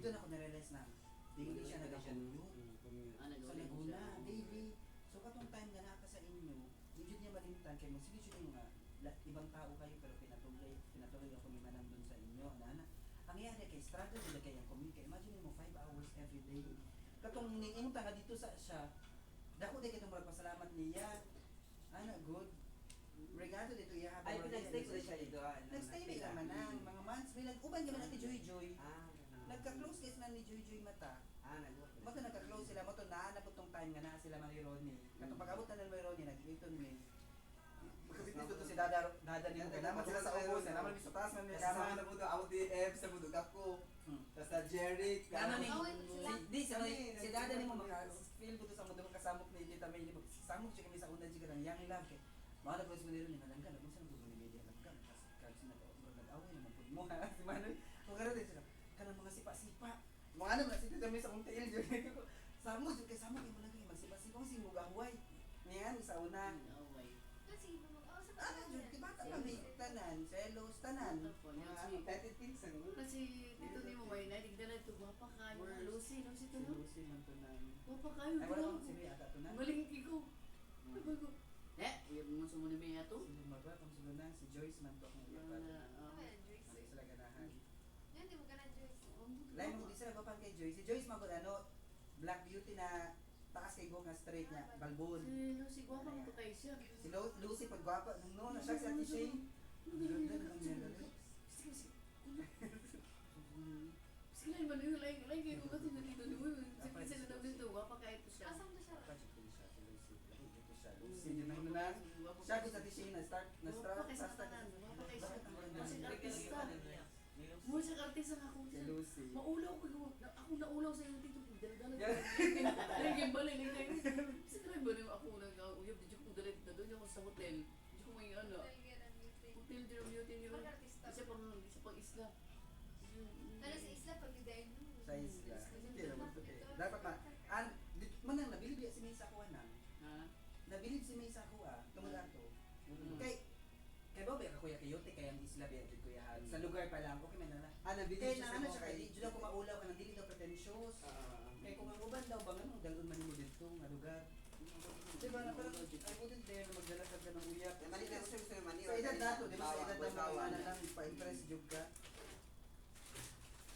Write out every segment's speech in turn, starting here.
doon ako na-realize na daily siya nag-commute. Sa Laguna, daily. So katong time nga naka sa inyo, medyo niya malimtan kayo, sige nga, ibang tao kayo pero pinatuloy ako ni Manang doon sa inyo, ana. Ang iyari kay struggle nila kayo ang commute. Imagine mo 5 hours every day. Katong niinta nga dito sa siya, dako day kitong magpasalamat niya. Ana, good. Regado dito iya. Ay, pinag-stay ko siya dito. Nag-stay may naman ang mga months. May nag-uban naman natin Joy Joy. Nagka-close case na ni Joy Joy mata. Mata nagka-close sila. Mato na tong time nga na sila mga Ronnie. Katong pag-abot na ng Ronnie, nag-iton mi. Magkabitis dito si Dada niyo. Naman sila sa ubos. Naman biso taas man nila. Kasama na po ito. Ako DF sa budog ako. Tapos na Jerry. Naman ni si Dada niyo maka-feel ko to sa mundo kasamok ni Tita May. Samok siya kami sa undan siya ng young love. Mga na po si Manilo ni Malanggan. Kung saan po ni Media Malanggan. Kasi nag-away naman po mo. Si Manoy. Kung gano'n din sila. Kanang mga sipa-sipa. Mga ano na si Tita May sa untail. Samok kay Samok yung Malanggan. Magsipa-sipa kung si Mugahway. Ngayon sa una. Kasi sa Diba kami tanan, selos, tanan. Mga petty things. Kasi dito ni mo may naligdalan ito, guwapa kayo. Lucy to Si no? Lucy man tanan. Guwapa kayo. Ay, wala kang si May ata tanan. Malingki ko. Ay, bago. Uyab mo sa muna may ato? Si Lumaba, kung sila na, si Joyce man to akong iyapat. Joyce. Ano sila ganahan. Yan, di mo ka na Joyce. Lain mo di sila papan kay Joyce. Si Joyce man ko ano, Black Beauty na taas kay Gong nga straight niya, balbon. Si Lucy, guwapa mo to kayo siya. Si Lucy pag gwapa, nung na siya si Ate Shane. Ganda na niya lalo. Sila yung manuyo, lain kayo ko kasi nandito mo. Kasi na daw dito, guwapa kayo to siya. Asam to siya? Project din siya, si Lucy. Lahi dito siya. Lucy, yun ang nanan. Siya ko sa Ate Shane, na-start. Guwapa kayo sa tanan, guwapa kayo siya. Kasi artista. Mo sa artista nga ako. Si Lucy. Maulaw ko yun. Ako naulaw sa iyo dito. Dala-dala. Lagi balay lang kayo. Kasi try ba rin ako nag-uyab. Di ko dalit na doon ako sa hotel. Di ko may ano. Hotel di na beauty niyo. Isa pang isla. Dala sa isla pag didayin mo. Sa isla. Hindi naman ito eh. Dapat manang nabilib si May sa kuha na. Ha? Nabilib si May sa kuha. Tumulato. Kaya ba ka kuya kayote kaya ang isla ba yung kuya sa lugar pa lang okay man na Nabilib kaya siya na sa ano mga siya kaya di ko maulaw ka nang dili daw pretentious kaya kung ang uban daw ba nga dalon man mo dito nga lugar diba na parang I wouldn't dare na maglalakad ka ng uyap Manila, sa Manila. sa edad nato di ba sa edad ng mga ano lang pa-impress jug ka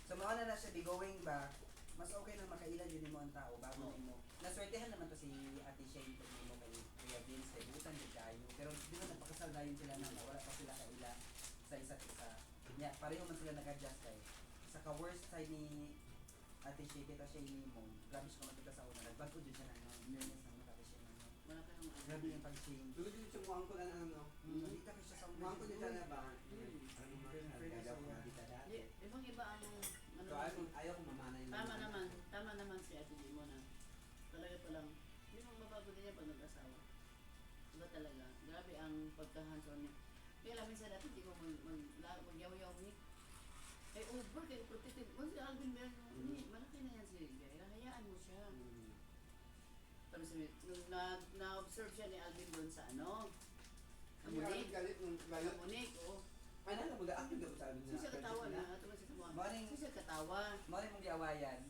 so mauna na siya di going back mas okay nang makailan yun mo ang tao bago mo. Naswertehan naman to si Ate Shane pag mo kay Kuya Vince kay butan din kayo. Pero di ba nagpakasal dayon sila na wala pa sila kaila sa isa't isa. Nya, pareho man sila nag-adjust kay. Sa ka-worst side ni Ate Shane, kita siya mo. Grabe siya kumagkita sa una. Nagbago din siya na nearness ng Ate Shane. Wala ka nang Grabe yung pag-change. Tulad din siya muang ko na ano. Nakita ko siya sa una. Muang ko din na ba? Ibang iba ang So ayaw ko mamana yung Tama naman si Ate Jimo na talaga palang hindi mo mabago din niya pag nag-asawa. Diba talaga? Grabe ang pagka-hands-on niya. Kaya alam minsan dati hindi ko mag-yaw-yaw ni. Kaya over, kaya protected. Kung si Alvin Bell, malaki na yan si Gaira, hayaan mo siya. Tapos sabi, nung na-observe siya ni Alvin doon sa ano, Kamunik. Kamunik, oo. Ay, nala mo, active ka po sa amin na. Siya katawa na, ito si Samuel. Morning. Siya katawa. Mori mong giawayan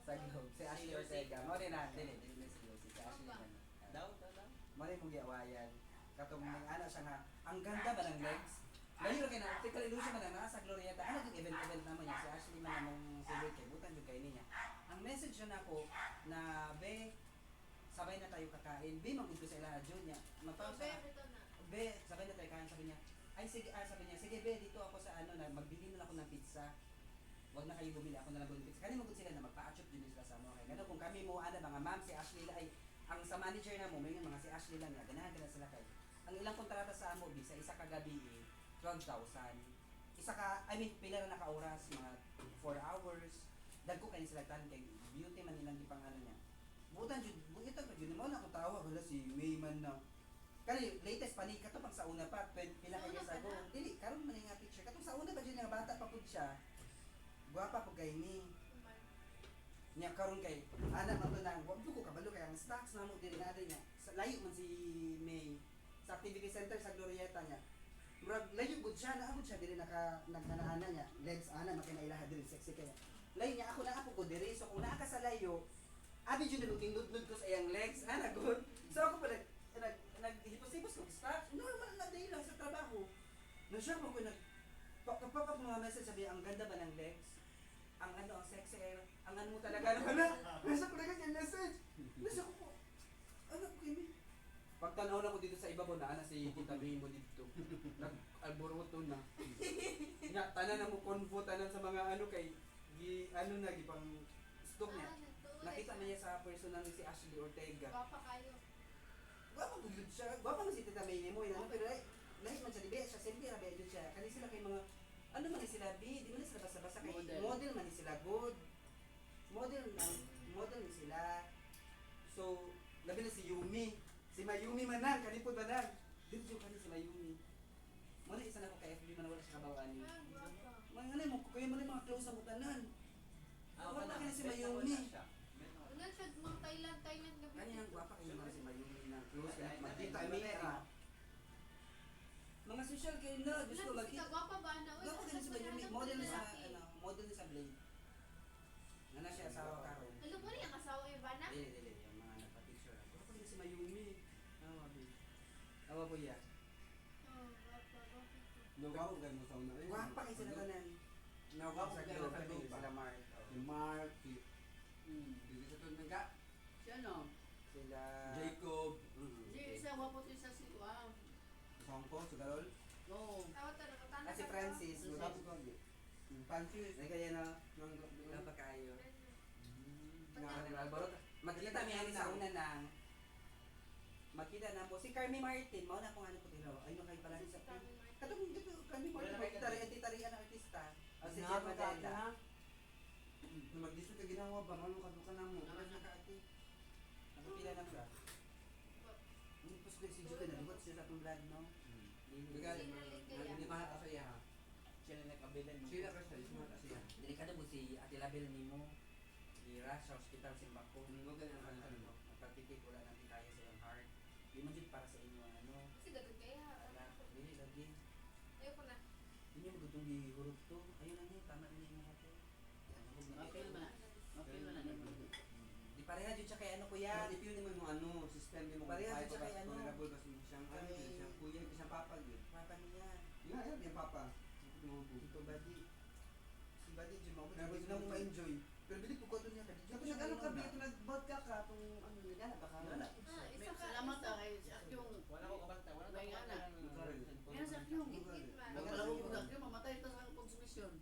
sa globe. Si Ashley Ortega. Mori na, dili si Lucy. Si Ashley na. Daw. Mori mong giawayan. Katong may ana siya nga, ang ganda ba ng legs? Layo kay na, article illusion man na sa Glorieta. Ano yung event naman niya? Si Ashley man namang silhouette kay butan yung kainin niya. Ang message siya nako na be sabay na tayo kakain. Be mangito sa ila Jun niya. Mapang sa be sabay na tayo kain sabi niya. Ay sige, sabi niya, sige be, dito ako sa ano na magbili na ako ng pizza. Wag na kayo bumili, ako na lang bumili pizza. Kani magud sila na magpa-achop din sila sa mga kay. Ganun kung kami mo ana mga ma'am si Ashley ay ang sa manager na mo, may mga si Ashley lang nga ganahan sila kay. Ang ilang kontrata sa amo sa isa ka gabi 12,000. Isa ka, I mean, pila na naka-oras, mga 4 hours. Dagko kayo sila tan kay beauty man nilang gipang ano niya. Butan jud, ito pa jud mo na ko tawa wala si Mayman na. Kani latest pa ni kato pang sa una pa pila ka years ago. Dili karon man nga picture katong sa una pa jud nga bata pa pud siya. Guwapa pud kay ni. Nya karon kay ana man to nang wag ko kabalo kay ang stocks namo diri na niya. Layo man si May sa activity center sa Glorieta niya. Murag layo gud siya na abot siya diri naka nagkanaana niya. Legs ana makinailaha diri sexy kaya. Lain niya, ako na ako ko diri. So kung naa ka sa layo, abi dyan nalutindudnud ko sa iyang legs. Nagod. So ako pa naghipos-hipos ko. Start. Normal na day lang sa trabaho. Na-shock ako pop up mga message sabi, ang ganda ba ng legs? Ang ang sexy, ang ano mo talaga. Nasa ko talaga yung message. Nasa ko po. Ano ko kini? Pagtanaw na ko dito sa ibabaw na ana si Tita May mo dito. Nag-alboroto na. Nga, tanan na mo convo, tanan sa mga ano kay ano na gipang stock niya. Nakita niya sa personal ni si Ashley Ortega. Gwapa kayo. Gwapa mo gud siya. Gwapa mo si Tita May mo ina pero lahi man siya dibe siya sempre rabi jud siya. Kani sila kay mga ano man ni sila bi, di man sila basta-basta kay model man ni sila good. Model ni sila. So, labi na si Yumi. Si Mayumi manan, kanipod manan. Dito kani si Mayumi. Mo na isa na ko kay FB man wala siya kabawaan ni. Ah, gwapa. Mga mo kayo man mga close sa mutanan. Wala pa kani si Mayumi. Ulan siya mga Thailand gabi. Kani ang gwapa kayo mga si Mayumi na close na magkita mi. Mga social kayo na gusto Ulan magkita. si gwapa ba na? Gwapa kani si Mayumi, model ni sa model ni sa Blade. Nana siya asawa karon. Alam mo rin ang asawa yung bana? Dili, yung mga nagpa-picture. Gwapa kani si Mayumi. Awa po ya. Oh, gwapa. Nagawa kayo mo sa una. Gwapa kayo sila tanan. Nagawa Sa kayo group sa kani grupa. sila Mark. Si Mark, si Dili sa tun nga Siya no? sila Jacob, Di, isa wapo to isa si Wow. si Songko, si Carol. Oo. Tawag ta na Ah, si Francis. Mm. Sabi ko, Francis. Ay kaya na Nang Gwapa kayo. Nga, Alborot. Magkita mi ani sa una nang makita na po si Carmi Martin mao na kung ano ko dilo. Ay no kay pala sa kadong dito Carmi Martin makita rin titari ang artista. O si Jen Madela. Mag-disco ka ginawa ba? Ano ka doon ka na mo? Naman nakaati. Nakapila na siya. Tapos ko si Juke na lubot siya sa atong vlog no. Bigali, hindi mahal ka siya. Sila nagkabilan mo. Sila ka siya, isma ka siya. Delikado po si Ate Label nimo. Ira sa hospital Simbako. Huwag ka na ano. Magpatitik wala natin kaya sa iyong heart. Di man jud para sa inyo ano. Kasi dagat kaya. Wala. Dili lagi. Ayoko na. Inyo magutong gihurot to. Ayun lang yun, tama din yung mga to. Mapil man na. Mapil man na nimo. Di pareha jud siya kay ano kuya. If yun naman yung ano, system din mo Pareha kung siya kay ano. vulnerable kasi siyang ano, Kay- siyang kuya, isang papa yun. Papa niya. Yan, yung papa. Ito badi. Si badi jud mo. Pero Pero mo ma-enjoy. Pero bili ko ko niya kadi. Tapos ano ka, Bito, nag-vodka ka, itong ano, nagana ba ka? Wala. Ah, May isa ka. salamat ah kay si Akyong. Wala ko kabanta. Wala ko May kabanta. anak. Yan si Akyong. Git-git man. Wala ko kung Akyong mamatay ito sa pagsumisyon.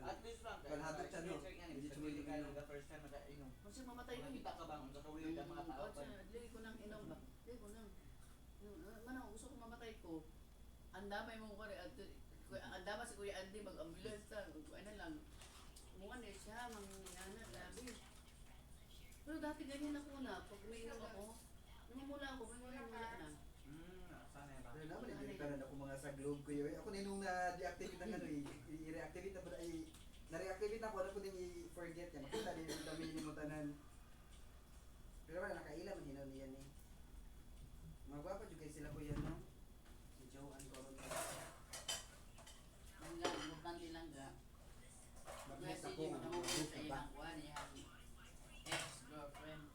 At least lang. Kalahadot siya, no? Hindi Hindi sumili ka sumili, no? the first time nakainom. Kung siya mamatay ko. Makita ka bang sa kawin ng mga tao pa? Dili ko nang inom ba? Dili ko nang. Mano, gusto ko mamatay ko. Andamay mo ko at andama si Kuya Andy mag-ambulance ta. Ano lang. Mukha na siya, manginana, grabe. Pero dati ganyan ako na, pag umiinom ako, namumula ako, may wala na. Sana ba? Pero naman hindi ka na ako mga sa globe ko yun. Ako na nung na-deactivate ng ano i-reactivate na ba na-reactivate ako ano ko din i-forget yan. Makita din yung dami ni mo tanan. Pero wala nakaila man hinaw niyan eh. Magwapa jud kay sila kuya no. Si Joanne Coron. Ang nga, importante lang ga. Mag-miss Kasi ako, yung ano, namumula sa ka ba? ilang kuha niya.